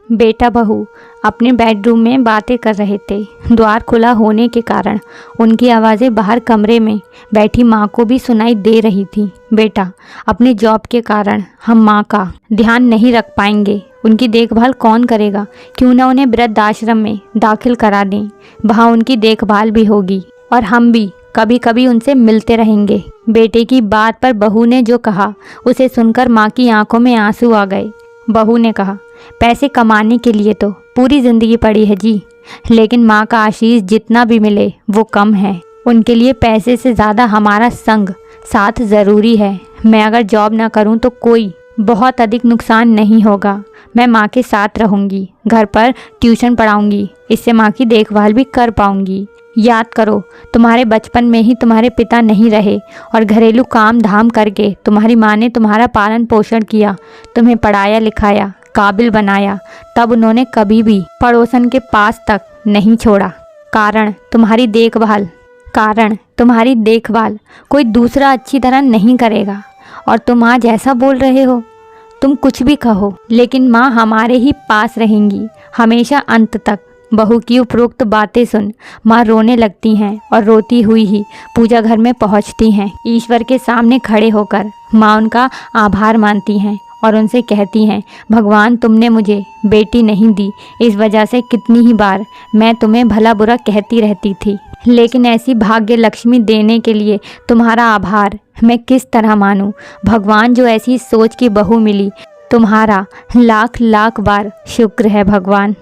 बेटा बहू अपने बेडरूम में बातें कर रहे थे। द्वार खुला होने के कारण उनकी आवाज़ें बाहर कमरे में बैठी माँ को भी सुनाई दे रही थी। बेटा, अपनी जॉब के कारण हम माँ का ध्यान नहीं रख पाएंगे। उनकी देखभाल कौन करेगा? क्यों ना उन्हें वृद्ध आश्रम में दाखिल करा दें। वहाँ उनकी देखभाल भी होगी और हम भी कभी कभी उनसे मिलते रहेंगे। बेटे की बात पर बहू ने जो कहा उसे सुनकर माँ की आंखों में आंसू आ गए। बहू ने कहा, पैसे कमाने के लिए तो पूरी ज़िंदगी पड़ी है जी, लेकिन माँ का आशीष जितना भी मिले वो कम है। उनके लिए पैसे से ज़्यादा हमारा संग साथ ज़रूरी है। मैं अगर जॉब ना करूँ तो कोई बहुत अधिक नुकसान नहीं होगा। मैं माँ के साथ रहूँगी, घर पर ट्यूशन पढ़ाऊँगी, इससे माँ की देखभाल भी कर पाऊँगी। याद करो, तुम्हारे बचपन में ही तुम्हारे पिता नहीं रहे और घरेलू काम धाम करके तुम्हारी माँ ने तुम्हारा पालन पोषण किया, तुम्हें पढ़ाया लिखाया, काबिल बनाया। तब उन्होंने कभी भी पड़ोसन के पास तक नहीं छोड़ा। कारण तुम्हारी देखभाल कोई दूसरा अच्छी तरह नहीं करेगा। और तुम आज ऐसा बोल रहे हो, तुम कुछ भी कहो, लेकिन माँ हमारे ही पास रहेंगी हमेशा अंत तक। बहू की उपरोक्त बातें सुन माँ रोने लगती हैं और रोती हुई ही पूजा घर में पहुँचती हैं। ईश्वर के सामने खड़े होकर माँ उनका आभार मानती हैं और उनसे कहती हैं, भगवान तुमने मुझे बेटी नहीं दी, इस वजह से कितनी ही बार मैं तुम्हें भला बुरा कहती रहती थी, लेकिन ऐसी भाग्य लक्ष्मी देने के लिए तुम्हारा आभार मैं किस तरह मानूं। भगवान, जो ऐसी सोच की बहू मिली, तुम्हारा लाख लाख बार शुक्र है भगवान।